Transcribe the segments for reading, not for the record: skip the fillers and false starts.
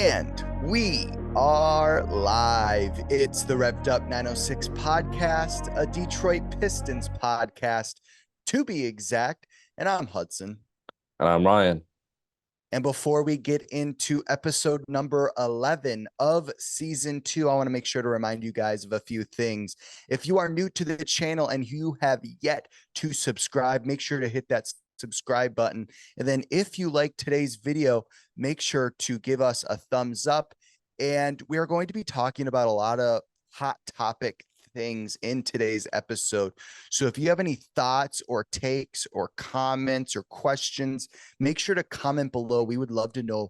And we are live. It's the Revved Up 906 podcast, a Detroit Pistons podcast, to be exact. And I'm Hudson. And I'm Ryan. And before we get into episode number 11 of season 2, I want to make sure to remind you guys of a few things. If you are new to the channel and you have yet to subscribe, make sure to hit that subscribe button. And then if you like today's video, make sure to give us a thumbs up. And we are going to be talking about a lot of hot topic things in today's episode. So if you have any thoughts or takes or comments or questions, make sure to comment below. We would love to know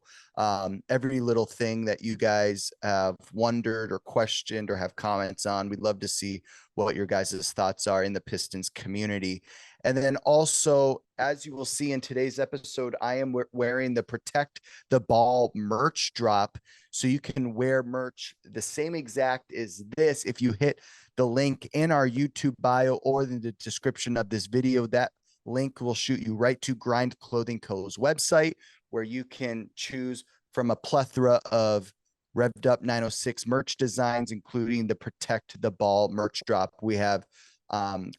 every little thing that you guys have wondered or questioned or have comments on. We'd love to see what your guys' thoughts are in the Pistons community. And then also, as you will see in today's episode, I am wearing the Protect the Ball merch drop. So you can wear merch the same exact as this. If you hit the link in our YouTube bio or in the description of this video, that link will shoot you right to Grind Clothing Co.'s website, where you can choose from a plethora of Revved Up 906 merch designs, including the Protect the Ball merch drop. We have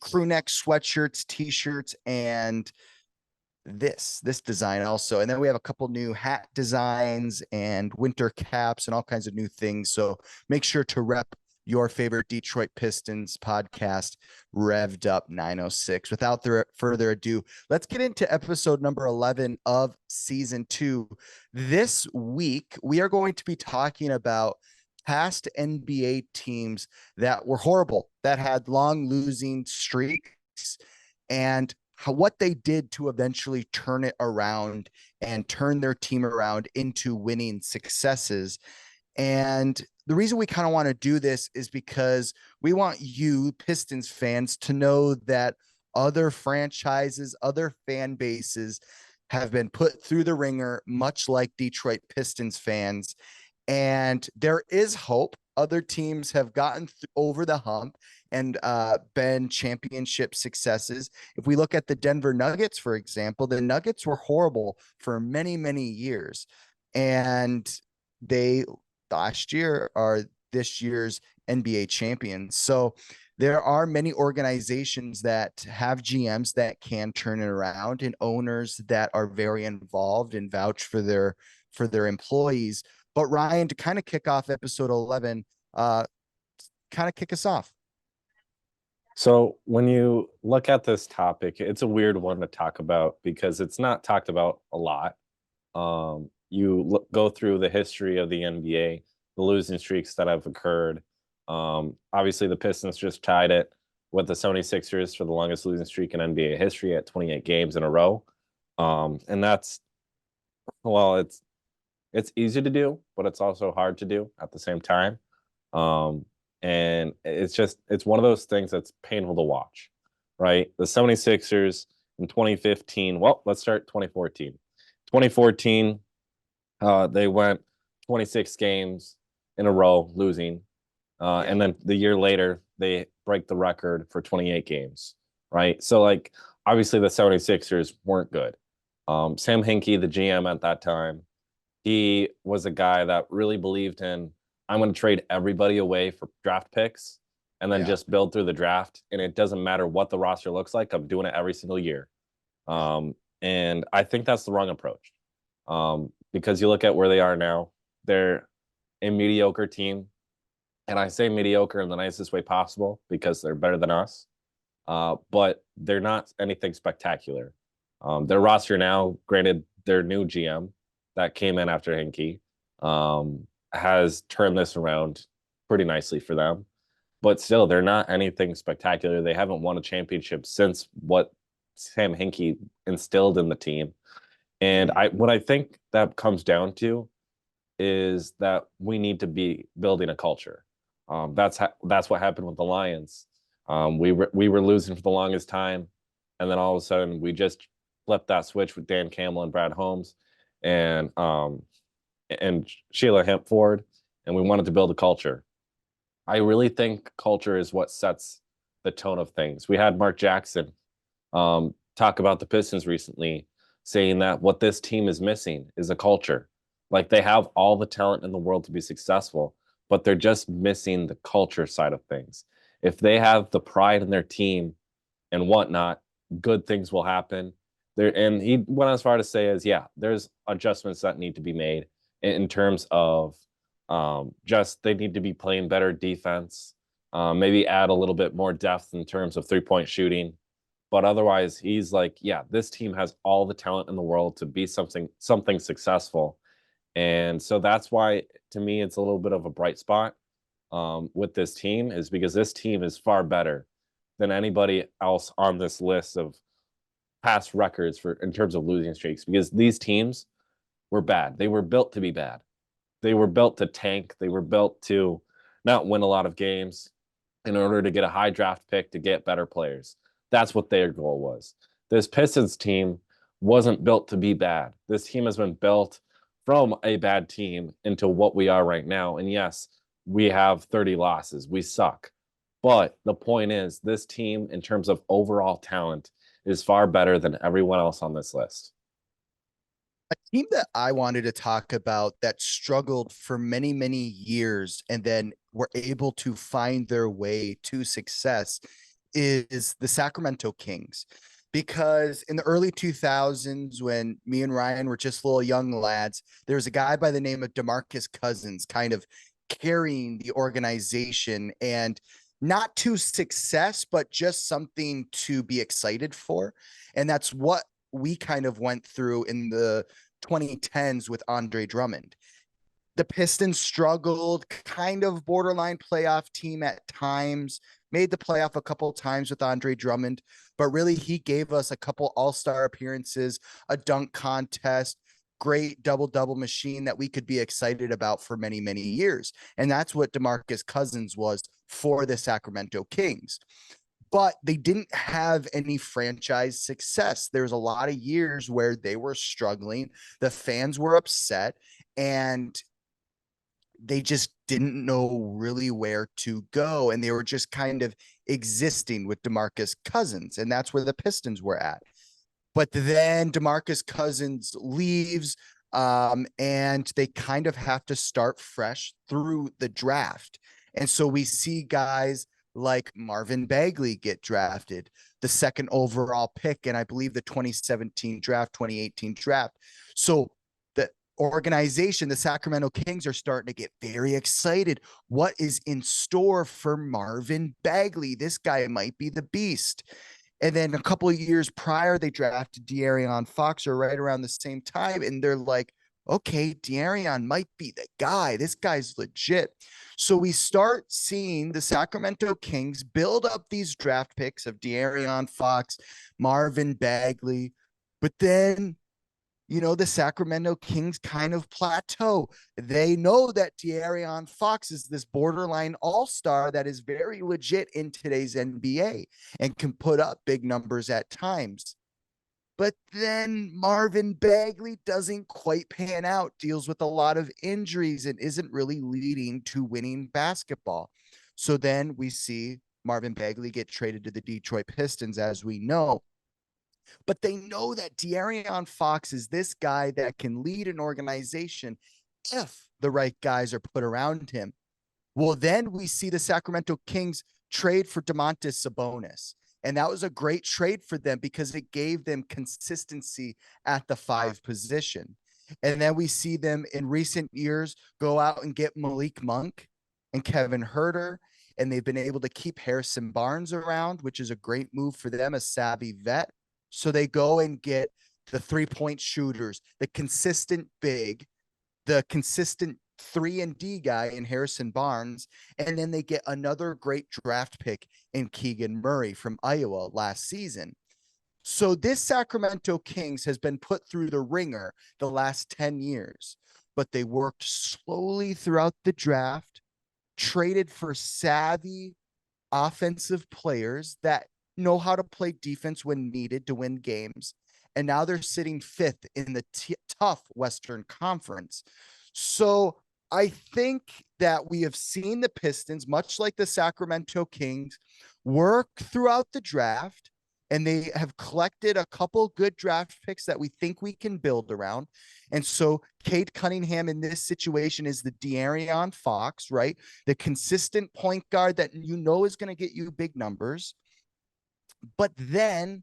crew neck sweatshirts, t-shirts, and this design also. And then we have a couple new hat designs and winter caps and all kinds of new things. So make sure to rep your favorite Detroit Pistons podcast, Revved Up 906. Without further ado, let's get into episode number 11 of season 2. This week, we are going to be talking about past NBA teams that were horrible, that had long losing streaks, and what they did to eventually turn it around and turn their team around into winning successes. And the reason we kind of want to do this is because we want you Pistons fans to know that other franchises, other fan bases have been put through the ringer, much like Detroit Pistons fans. And there is hope. Other teams have gotten over the hump and been championship successes. If we look at the Denver Nuggets, for example, the Nuggets were horrible for many, many years. And they last year are this year's NBA champions. So there are many organizations that have GMs that can turn it around and owners that are very involved and vouch for their employees. But Ryan, to kind of kick off episode 11, kind of kick us off. So when you look at this topic, it's a weird one to talk about because it's not talked about a lot. Go through the history of the NBA, the losing streaks that have occurred. Obviously, the Pistons just tied it with the 76ers for the longest losing streak in NBA history at 28 games in a row. And that's, well, it's easy to do, but it's also hard to do at the same time. And it's one of those things that's painful to watch, right? The 76ers in 2015, well, let's start 2014. 2014, they went 26 games in a row losing. And then the year later, they break the record for 28 games, right? So, like, obviously the 76ers weren't good. Sam Hinkie, the GM at that time, he was a guy that really believed in, I'm going to trade everybody away for draft picks and then just build through the draft. And it doesn't matter what the roster looks like. I'm doing it every single year. And I think that's the wrong approach. Because you look at where they are now, they're a mediocre team. And I say mediocre in the nicest way possible because they're better than us. But they're not anything spectacular. Their roster now, granted, their new GM that came in after Hinkie, has turned this around pretty nicely for them. But still, they're not anything spectacular. They haven't won a championship since what Sam Hinkie instilled in the team. And what I think that comes down to is that we need to be building a culture. That's what happened with the Lions. We were losing for the longest time, and then all of a sudden we just flipped that switch with Dan Campbell and Brad Holmes, and Sheila Hempford, and we wanted to build a culture. I really think culture is what sets the tone of things. We had Mark Jackson talk about the Pistons recently, saying that what this team is missing is a culture. Like they have all the talent in the world to be successful, but they're just missing the culture side of things. If they have the pride in their team and whatnot, good things will happen. There, and he went as far to say is, yeah, there's adjustments that need to be made in terms of just they need to be playing better defense, maybe add a little bit more depth in terms of 3-point shooting. But otherwise, he's like, yeah, this team has all the talent in the world to be something successful. And so that's why, to me, it's a little bit of a bright spot with this team, is because this team is far better than anybody else on this list of past records for in terms of losing streaks, because these teams were bad. They were built to be bad. They were built to tank. They were built to not win a lot of games in order to get a high draft pick to get better players. That's what their goal was. This Pistons team wasn't built to be bad. This team has been built from a bad team into what we are right now. And yes, we have 30 losses. We suck. But the point is, this team, in terms of overall talent, is far better than everyone else on this list. A team that I wanted to talk about that struggled for many, many years and then were able to find their way to success is the Sacramento Kings. Because in the early 2000s, when me and Ryan were just little young lads, there was a guy by the name of DeMarcus Cousins kind of carrying the organization, and not to success, but just something to be excited for. And that's what we kind of went through in the 2010s with Andre Drummond. The Pistons struggled, kind of borderline playoff team at times, made the playoff a couple of times with Andre Drummond, but really he gave us a couple all-star appearances, a dunk contest, great double-double machine that we could be excited about for many, many years. And that's what DeMarcus Cousins was for the Sacramento Kings. But they didn't have any franchise success. There's a lot of years where they were struggling. The fans were upset, and they just didn't know really where to go. And they were just kind of existing with DeMarcus Cousins. And that's where the Pistons were at. But then DeMarcus Cousins leaves, and they kind of have to start fresh through the draft. And so we see guys like Marvin Bagley get drafted, the second overall pick, and I believe the 2017 draft, 2018 draft. So the organization, the Sacramento Kings, are starting to get very excited. What is in store for Marvin Bagley? This guy might be the beast. And then a couple of years prior, they drafted De'Aaron Fox, or right around the same time. And they're like, okay, De'Aaron might be the guy. This guy's legit. So we start seeing the Sacramento Kings build up these draft picks of De'Aaron Fox, Marvin Bagley. But then, the Sacramento Kings kind of plateau. They know that De'Aaron Fox is this borderline all-star that is very legit in today's NBA and can put up big numbers at times. But then Marvin Bagley doesn't quite pan out, deals with a lot of injuries, and isn't really leading to winning basketball. So then we see Marvin Bagley get traded to the Detroit Pistons, as we know. But they know that De'Aaron Fox is this guy that can lead an organization if the right guys are put around him. Well, then we see the Sacramento Kings trade for Domantas Sabonis. And that was a great trade for them because it gave them consistency at the 5 position. And then we see them in recent years go out and get Malik Monk and Kevin Huerter. And they've been able to keep Harrison Barnes around, which is a great move for them, a savvy vet. So they go and get the 3-point shooters, the consistent big, the consistent 3-and-D guy in Harrison Barnes. And then they get another great draft pick in Keegan Murray from Iowa last season. So this Sacramento Kings has been put through the ringer the last 10 years, but they worked slowly throughout the draft, traded for savvy offensive players that know how to play defense when needed to win games. And now they're sitting 5th in the tough Western Conference. So I think that we have seen the Pistons, much like the Sacramento Kings, work throughout the draft, and they have collected a couple good draft picks that we think we can build around. And so Cade Cunningham in this situation is the De'Aaron Fox, right? The consistent point guard that you know is going to get you big numbers. But then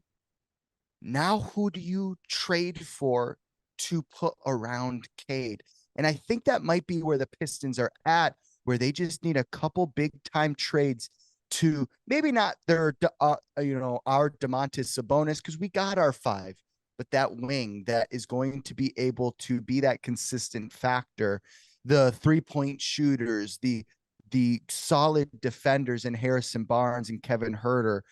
now who do you trade for to put around Cade? And I think that might be where the Pistons are at, where they just need a couple big time trades to maybe not their, our Domantas Sabonis, because we got our five, but that wing that is going to be able to be that consistent factor, the 3-point shooters, the solid defenders in Harrison Barnes and Kevin Herter.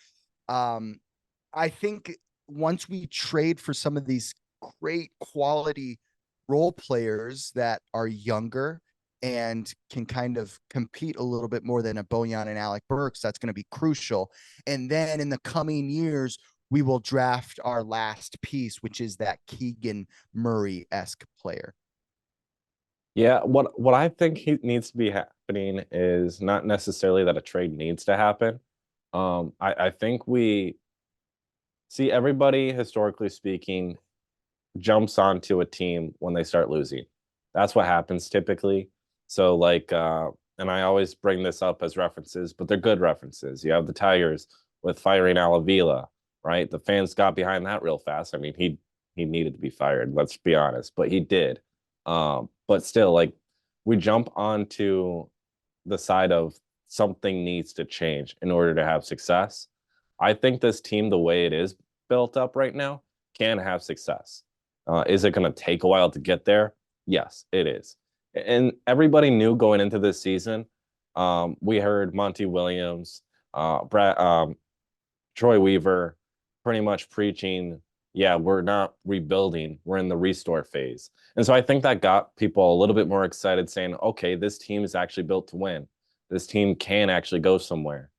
I think once we trade for some of these great quality role players that are younger and can kind of compete a little bit more than a Bojan and Alec Burks, that's going to be crucial. And then in the coming years, we will draft our last piece, which is that Keegan Murray-esque player. Yeah, what I think needs to be happening is not necessarily that a trade needs to happen. I think we see everybody, historically speaking, jumps onto a team when they start losing. That's what happens typically. So like, and I always bring this up as references, but they're good references. You have the Tigers with firing Alavila, right? The fans got behind that real fast. I mean, he needed to be fired, let's be honest, but he did. But still, like, we jump onto the side of something needs to change in order to have success. I think this team, the way it is built up right now, can have success. Is it going to take a while to get there? Yes, it is. And everybody knew going into this season. We heard Monty Williams, Troy Weaver pretty much preaching, yeah, we're not rebuilding, we're in the restore phase. And so I think that got people a little bit more excited, saying, okay, this team is actually built to win. This team can actually go somewhere.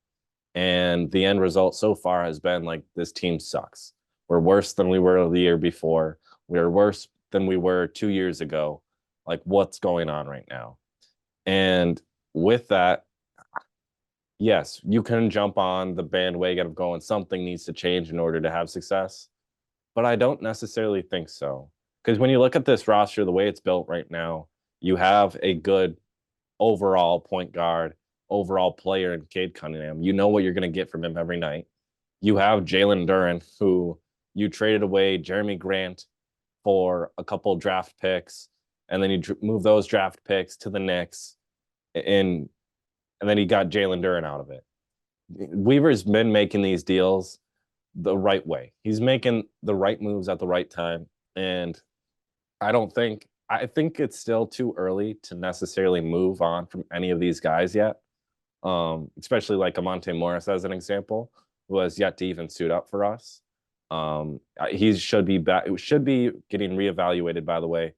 And the end result so far has been like, this team sucks. We're worse than we were the year before. We're worse than we were 2 years ago. Like, what's going on right now? And with that, yes, you can jump on the bandwagon of going, something needs to change in order to have success. But I don't necessarily think so. Because when you look at this roster, the way it's built right now, you have a good overall point guard, overall player in Cade Cunningham. You know what you're going to get from him every night. You have Jalen Duren, who you traded away Jeremy Grant for a couple draft picks, and then you move those draft picks to the Knicks, and then he got Jalen Duren out of it. Weaver's been making these deals the right way. He's making the right moves at the right time, and I think it's still too early to necessarily move on from any of these guys yet. Especially like Amante Morris as an example, who has yet to even suit up for us. He should be back. It should be getting reevaluated, by the way,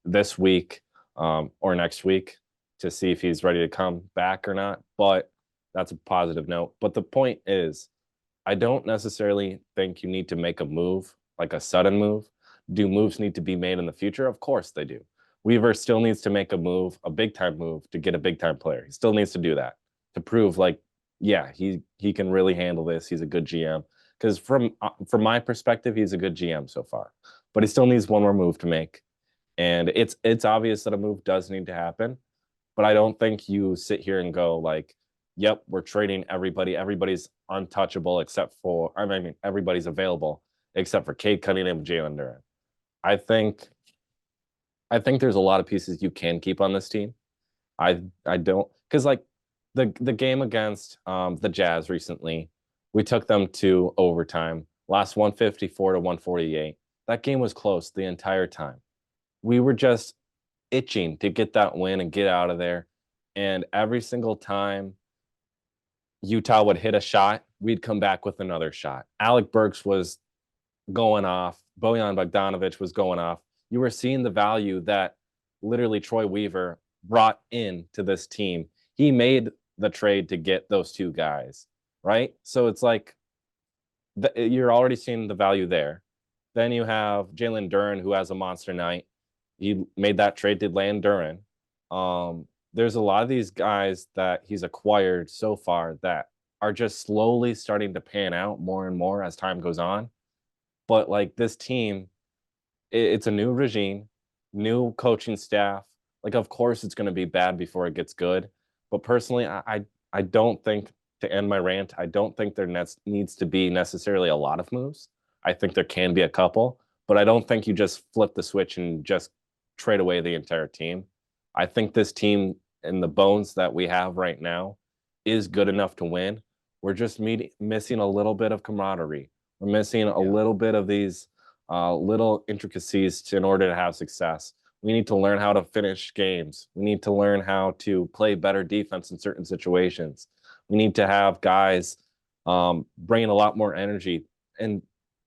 this week or next week to see if he's ready to come back or not. But that's a positive note. But the point is, I don't necessarily think you need to make a move, like a sudden move. Do moves need to be made in the future? Of course they do. Weaver still needs to make a move, a big time move, to get a big time player. He still needs to do that to prove, like, yeah, he can really handle this. He's a good GM. Because from my perspective, he's a good GM so far. But he still needs one more move to make. And it's obvious that a move does need to happen. But I don't think you sit here and go like, yep, we're trading everybody. Everybody's untouchable except for, I mean, everybody's available except for Cade Cunningham and Jalen Duren. I think there's a lot of pieces you can keep on this team. I don't, because like the game against the Jazz recently, we took them to overtime, lost 154 to 148. That game was close the entire time. We were just itching to get that win and get out of there. And every single time Utah would hit a shot, we'd come back with another shot. Alec Burks was going off. Bojan Bogdanovic was going off. You were seeing the value that literally Troy Weaver brought in to this team. He made the trade to get those two guys, right? So it's like you're already seeing the value there. Then you have Jalen Duren, who has a monster night. He made that trade to land Duren. There's a lot of these guys that he's acquired so far that are just slowly starting to pan out more and more as time goes on. But like this team, it's a new regime, new coaching staff. Like, of course, it's going to be bad before it gets good. But personally, I don't think, to end my rant, I don't think there needs to be necessarily a lot of moves. I think there can be a couple, but I don't think you just flip the switch and just trade away the entire team. I think this team and the bones that we have right now is good enough to win. We're just missing a little bit of camaraderie. We're missing a little bit of these little intricacies in order to have success. We need to learn how to finish games. We need to learn how to play better defense in certain situations. We need to have guys bringing a lot more energy. And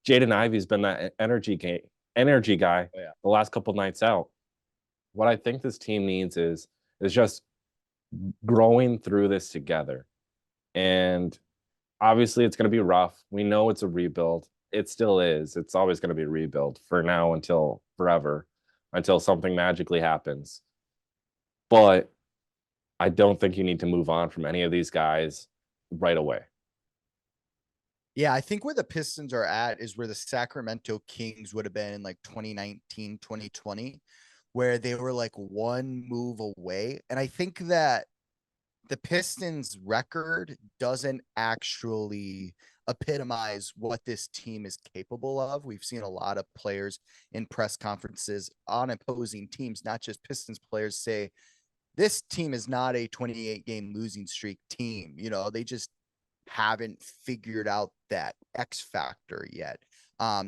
Jaden Ivey's been that energy guy the last couple nights out. What I think this team needs is just growing through this together. And obviously, it's going to be rough. We know it's a rebuild. It still is. It's always going to be a rebuild for now until forever, until something magically happens. But I don't think you need to move on from any of these guys right away. Yeah, I think where the Pistons are at is where the Sacramento Kings would have been in like 2019, 2020, where they were like one move away. And I think that the Pistons record doesn't actually epitomize what this team is capable of. We've seen a lot of players in press conferences on opposing teams, not just Pistons players, say this team is not a 28 game losing streak team. You know, they just haven't figured out that X factor yet.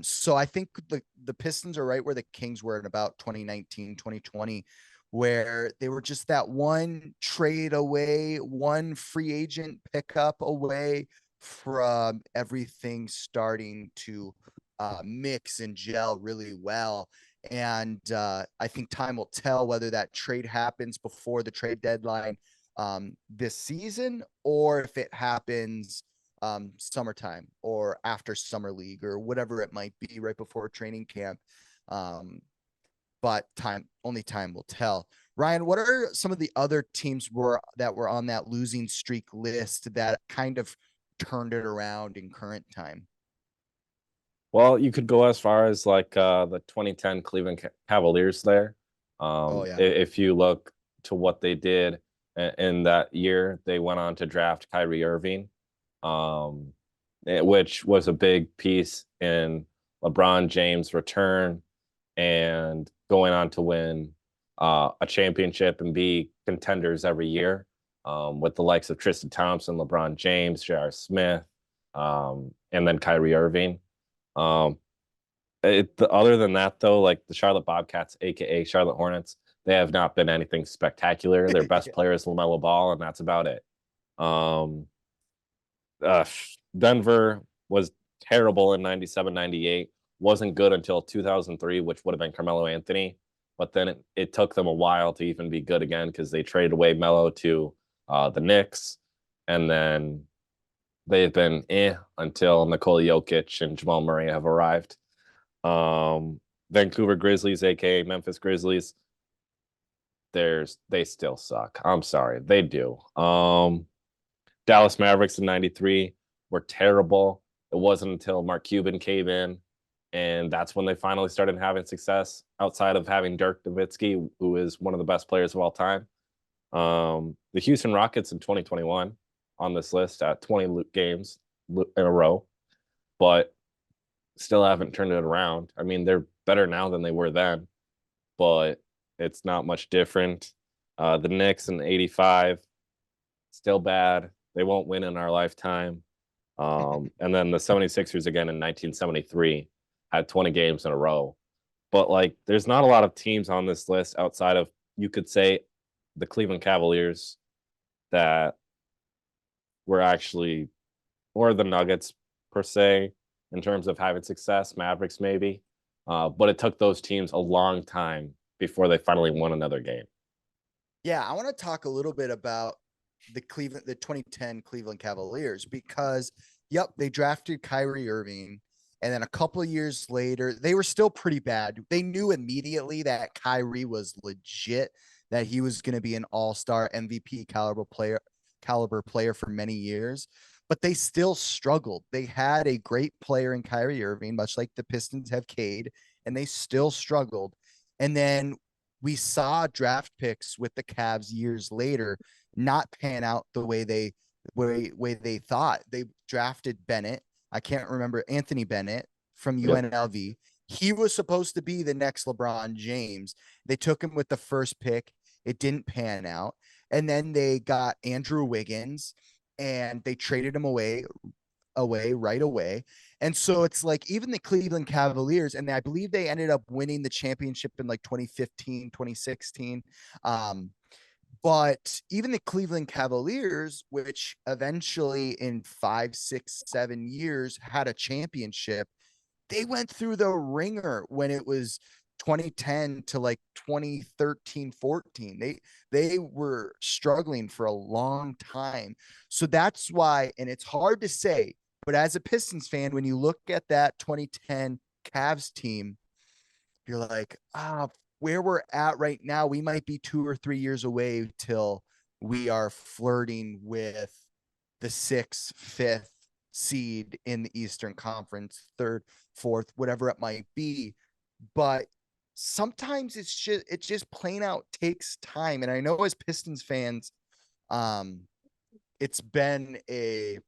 So I think the Pistons are right where the Kings were in about 2019, 2020, where they were just that one trade away, one free agent pickup away from everything starting to mix and gel really well. And I think time will tell whether that trade happens before the trade deadline this season, or if it happens summertime or after summer league or whatever it might be right before training camp. But only time will tell. Ryan, what are some of the other teams that were on that losing streak list that kind of turned it around in current time? Well, you could go as far as like the 2010 Cleveland Cavaliers there. If you look to what they did in that year, they went on to draft Kyrie Irving, which was a big piece in LeBron James' return and going on to win a championship and be contenders every year, with the likes of Tristan Thompson, LeBron James, J.R. Smith, and then Kyrie Irving. Other than that, though, like the Charlotte Bobcats, aka Charlotte Hornets, they have not been anything spectacular. Their best player is LaMelo Ball, and that's about it. Denver was terrible in 97, 98. Wasn't good until 2003, which would have been Carmelo Anthony. But then it took them a while to even be good again because they traded away Melo to the Knicks. And then they've been until Nikola Jokic and Jamal Murray have arrived. Vancouver Grizzlies, aka Memphis Grizzlies, they still suck. I'm sorry, they do. Dallas Mavericks in '93 were terrible. It wasn't until Mark Cuban came in, and that's when they finally started having success outside of having Dirk Nowitzki, who is one of the best players of all time. The Houston Rockets in 2021 on this list at 20 games in a row, but still haven't turned it around. I mean, they're better now than they were then, but it's not much different. The Knicks in '85, still bad. They won't win in our lifetime. And then the 76ers again in 1973 had 20 games in a row. But like, there's not a lot of teams on this list outside of, you could say, the Cleveland Cavaliers that were actually, or the Nuggets per se, in terms of having success, Mavericks maybe. But it took those teams a long time before they finally won another game. Yeah, I want to talk a little bit about the 2010 Cleveland Cavaliers, because they drafted Kyrie Irving, and then a couple of years later, they were still pretty bad. They knew immediately that Kyrie was legit, that he was going to be an all-star MVP caliber player for many years. but they still struggled. They had a great player in Kyrie Irving, much like the Pistons have Cade, and they still struggled. And then we saw draft picks with the Cavs years later not pan out the way they thought. They drafted Bennett. I can't remember Anthony Bennett from UNLV. He was supposed to be the next LeBron James. They took him with the first pick. It didn't pan out. And then they got Andrew Wiggins and they traded him away right away. And so it's like even the Cleveland Cavaliers, and I believe they ended up winning the championship in like 2015, 2016. But even the Cleveland Cavaliers, which eventually in 5, 6, 7 years had a championship, they went through the ringer when it was 2010 to like 2013, 14. They were struggling for a long time. So that's why, and it's hard to say, but as a Pistons fan, when you look at that 2010 Cavs team, you're like, where we're at right now, we might be 2 or 3 years away till we are flirting with the 6th, 5th seed in the Eastern Conference, 3rd, 4th, whatever it might be. But sometimes it just plain out takes time. And I know as Pistons fans, it's been a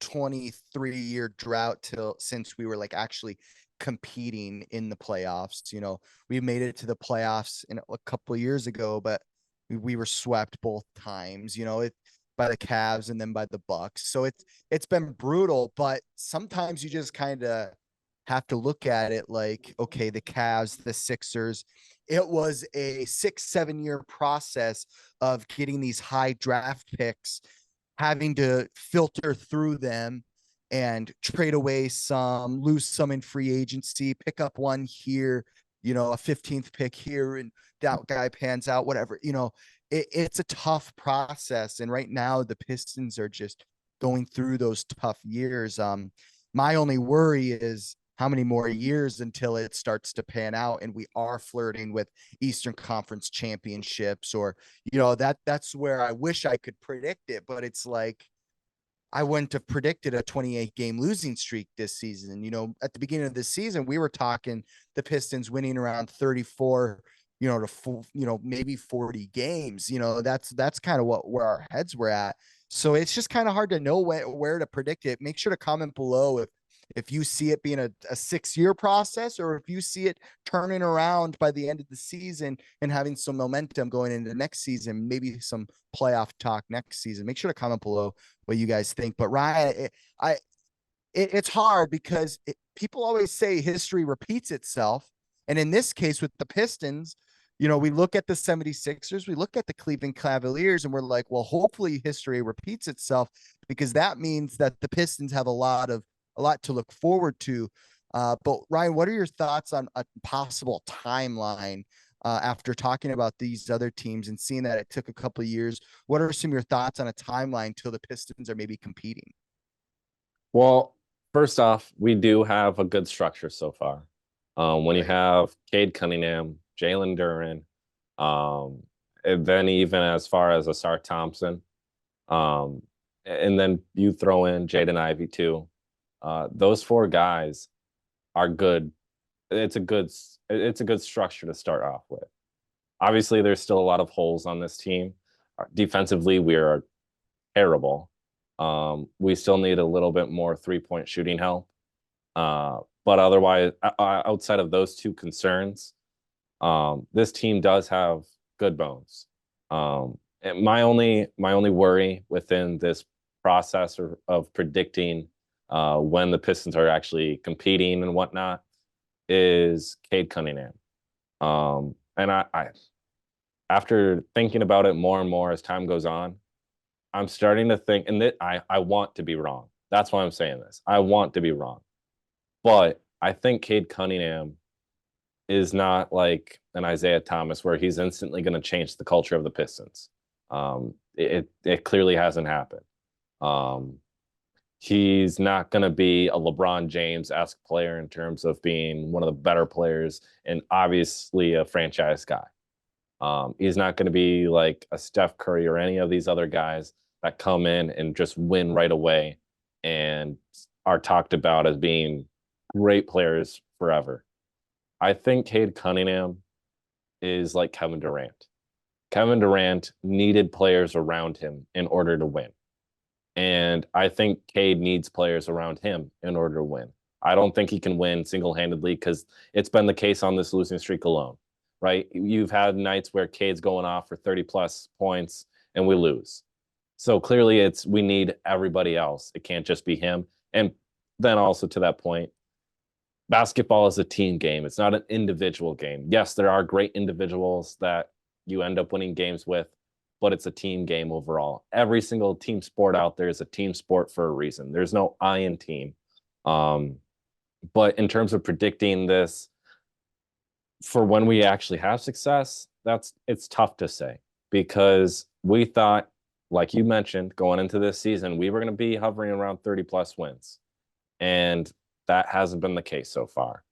23-year drought since we were like actually competing in the playoffs. We made it to the playoffs in a couple of years ago, but we were swept both times, by the Cavs and then by the Bucks. So it's been brutal, but sometimes you just kind of have to look at it like, okay, the Cavs, the Sixers, it was a 6-7 year process of getting these high draft picks, having to filter through them and trade away some, lose some in free agency, pick up one here, a 15th pick here, and that guy pans out, whatever. It's a tough process. And right now the Pistons are just going through those tough years. My only worry is how many more years until it starts to pan out and we are flirting with Eastern Conference championships, or, that's where I wish I could predict it, but it's like, I wouldn't have predicted a 28 game losing streak this season. At the beginning of the season, we were talking the Pistons winning around 34, to maybe 40 games. That's kind of where our heads were at. So it's just kind of hard to know where to predict it. Make sure to comment below if you see it being a 6-year process, or if you see it turning around by the end of the season and having some momentum going into the next season, maybe some playoff talk next season. Make sure to comment below what you guys think. But Ryan, it's hard because people always say history repeats itself. And in this case with the Pistons, we look at the 76ers, we look at the Cleveland Cavaliers, and we're like, well, hopefully history repeats itself, because that means that the Pistons have a lot to look forward to. But Ryan, what are your thoughts on a possible timeline after talking about these other teams and seeing that it took a couple of years? What are some of your thoughts on a timeline till the Pistons are maybe competing? Well, first off, we do have a good structure so far. When you have Cade Cunningham, Jalen Duren, and then even as far as Asar Thompson, and then you throw in Jaden Ivey too. Those 4 guys are good. It's a good structure to start off with. Obviously, there's still a lot of holes on this team. Defensively, we are terrible. We still need a little bit more 3-point shooting help. But otherwise, outside of those 2 concerns, this team does have good bones. And my only worry within this process of predicting when the Pistons are actually competing and whatnot is Cade Cunningham. And I after thinking about it more and more as time goes on, I'm starting to think, and I want to be wrong. That's why I'm saying this. I want to be wrong. But I think Cade Cunningham is not like an Isaiah Thomas where he's instantly going to change the culture of the Pistons. It clearly hasn't happened. He's not going to be a LeBron James-esque player in terms of being one of the better players and obviously a franchise guy. He's not going to be like a Steph Curry or any of these other guys that come in and just win right away and are talked about as being great players forever. I think Cade Cunningham is like Kevin Durant. Kevin Durant needed players around him in order to win. And I think Cade needs players around him in order to win. I don't think he can win single-handedly because it's been the case on this losing streak alone, right? You've had nights where Cade's going off for 30 plus points and we lose. So clearly we need everybody else. It can't just be him. And then also to that point, basketball is a team game. It's not an individual game. Yes, there are great individuals that you end up winning games with, but it's a team game overall. Every single team sport out there is a team sport for a reason. There's no I in team. But in terms of predicting this for when we actually have success, it's tough to say because we thought, like you mentioned, going into this season, we were going to be hovering around 30 plus wins. And that hasn't been the case so far.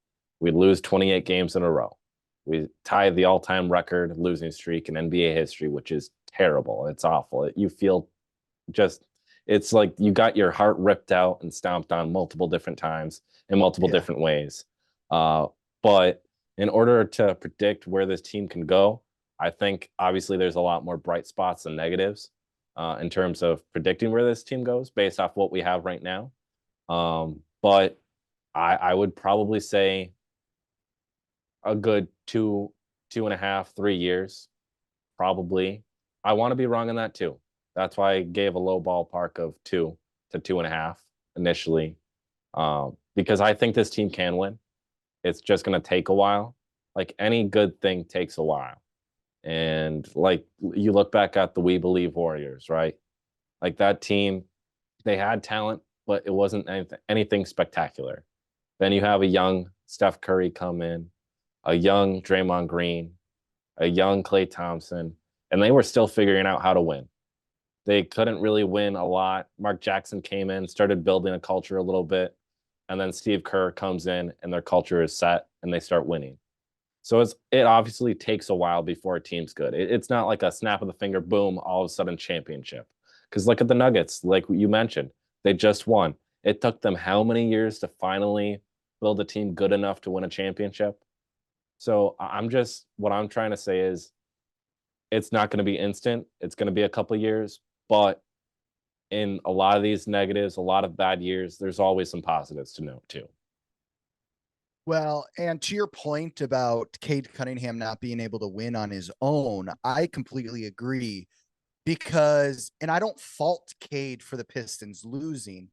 We lose 28 games in a row. We tied the all-time record losing streak in NBA history, which is terrible. It's awful. You feel it's like you got your heart ripped out and stomped on multiple different times in multiple different ways. But in order to predict where this team can go, I think obviously there's a lot more bright spots than negatives in terms of predicting where this team goes based off what we have right now. But I would probably say a good 2.5, 3 years, probably. I want to be wrong on that too. That's why I gave a low ballpark of 2 to 2.5 initially, because I think this team can win. It's just going to take a while. Like any good thing takes a while. And like you look back at the We Believe Warriors, right? Like that team, they had talent, but it wasn't anything spectacular. Then you have a young Steph Curry come in, a young Draymond Green, a young Klay Thompson, and they were still figuring out how to win. They couldn't really win a lot. Mark Jackson came in, started building a culture a little bit, and then Steve Kerr comes in and their culture is set and they start winning. So it obviously takes a while before a team's good. It's not like a snap of the finger, boom, all of a sudden championship. Because look at the Nuggets, like you mentioned, they just won. It took them how many years to finally build a team good enough to win a championship? So what I'm trying to say is it's not going to be instant. It's going to be a couple years, but in a lot of these negatives, a lot of bad years, there's always some positives to note too. Well, and to your point about Cade Cunningham not being able to win on his own, I completely agree because, and I don't fault Cade for the Pistons losing,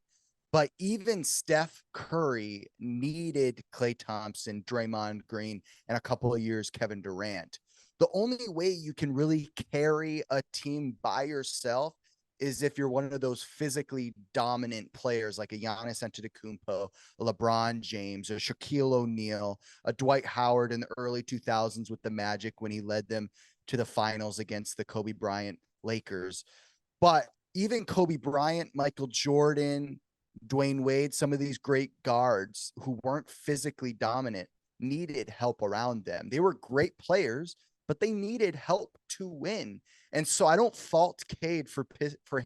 but even Steph Curry needed Klay Thompson, Draymond Green, and a couple of years Kevin Durant. The only way you can really carry a team by yourself is if you're one of those physically dominant players like a Giannis Antetokounmpo, a LeBron James, or Shaquille O'Neal, a Dwight Howard in the early 2000s with the Magic when he led them to the finals against the Kobe Bryant Lakers. But even Kobe Bryant, Michael Jordan, Dwayne Wade, some of these great guards who weren't physically dominant needed help around them. They were great players, but they needed help to win. And so I don't fault Cade for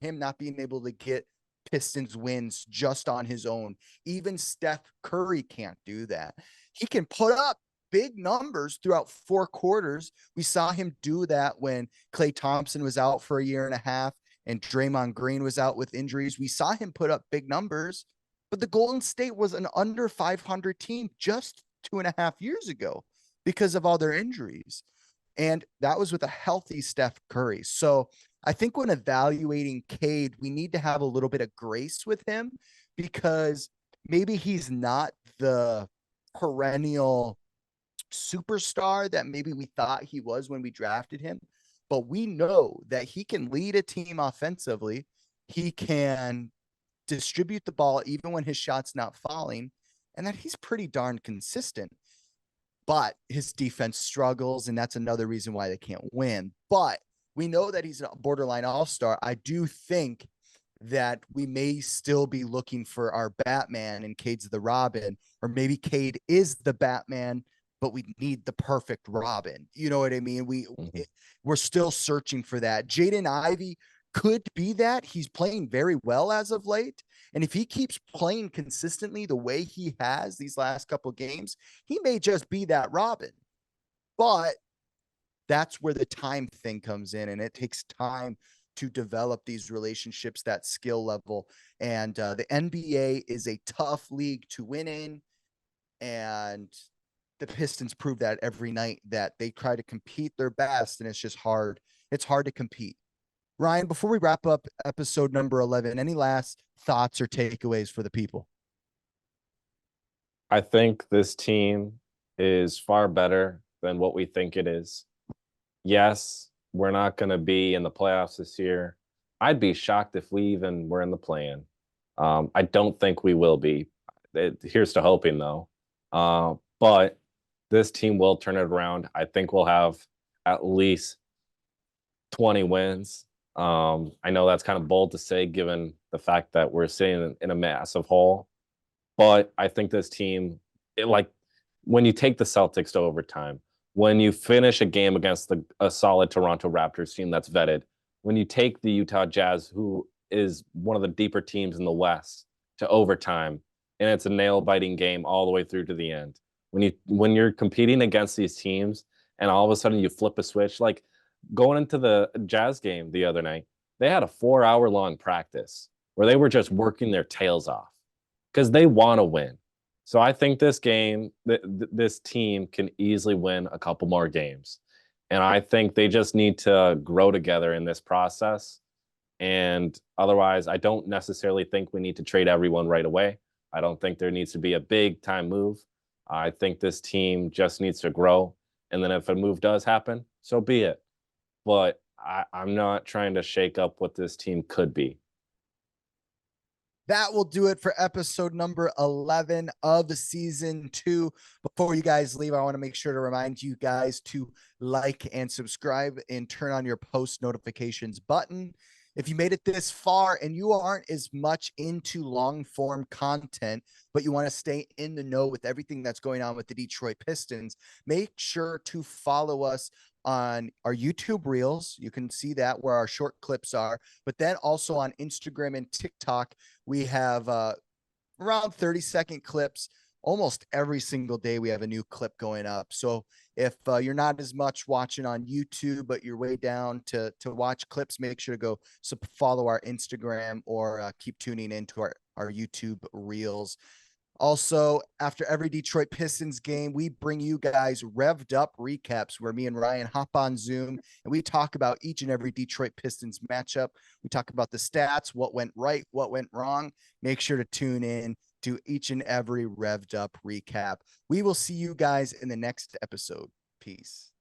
him not being able to get Pistons wins just on his own. Even Steph Curry can't do that. He can put up big numbers throughout 4 quarters. We saw him do that when Klay Thompson was out for a year and a half and Draymond Green was out with injuries. We saw him put up big numbers, but the Golden State was an under 500 team just 2.5 years ago because of all their injuries. And that was with a healthy Steph Curry. So I think when evaluating Cade, we need to have a little bit of grace with him because maybe he's not the perennial superstar that maybe we thought he was when we drafted him. But we know that he can lead a team offensively. He can distribute the ball even when his shot's not falling, and that he's pretty darn consistent. But his defense struggles, and that's another reason why they can't win. But we know that he's a borderline all-star. I do think that we may still be looking for our Batman and Cade's the Robin, or maybe Cade is the Batman, but we need the perfect Robin. You know what I mean? We're still searching for that. Jaden Ivey could be that he's playing very well as of late. And if he keeps playing consistently the way he has these last couple of games, he may just be that Robin. But that's where the time thing comes in, and it takes time to develop these relationships, that skill level. And the NBA is a tough league to win in. And the Pistons prove that every night, that they try to compete their best, and it's just hard. It's hard to compete. Ryan, before we wrap up episode number 11, any last thoughts or takeaways for the people? I think this team is far better than what we think it is. Yes, we're not going to be in the playoffs this year. I'd be shocked if we even were in the play-in. I don't think we will be. Here's to hoping, though. But this team will turn it around. I think we'll have at least 20 wins. I know that's kind of bold to say, given the fact that we're sitting in a massive hole. But I think this team, like when you take the Celtics to overtime, when you finish a game against a solid Toronto Raptors team that's vetted, when you take the Utah Jazz, who is one of the deeper teams in the West, to overtime, and it's a nail-biting game all the way through to the end. When you're competing against these teams, and all of a sudden you flip a switch, like going into the Jazz game the other night, they had a 4-hour-long practice where they were just working their tails off because they want to win. So I think this game, this team can easily win a couple more games. And I think they just need to grow together in this process. And otherwise, I don't necessarily think we need to trade everyone right away. I don't think there needs to be a big time move. I think this team just needs to grow. And then if a move does happen, so be it. But I'm not trying to shake up what this team could be. That will do it for episode number 11 of season 2. Before you guys leave, I want to make sure to remind you guys to like and subscribe and turn on your post notifications button. If you made it this far and you aren't as much into long form content, but you want to stay in the know with everything that's going on with the Detroit Pistons, make sure to follow us on our YouTube Reels. You can see that where our short clips are, but then also on Instagram and TikTok, we have around 30-second clips. Almost every single day we have a new clip going up. So if you're not as much watching on YouTube, but you're way down to watch clips, make sure to go follow our Instagram or keep tuning into our YouTube Reels. Also, after every Detroit Pistons game, we bring you guys Revved Up recaps where me and Ryan hop on Zoom and we talk about each and every Detroit Pistons matchup. We talk about the stats, what went right, what went wrong. Make sure to tune in to each and every Revved Up recap. We will see you guys in the next episode. Peace.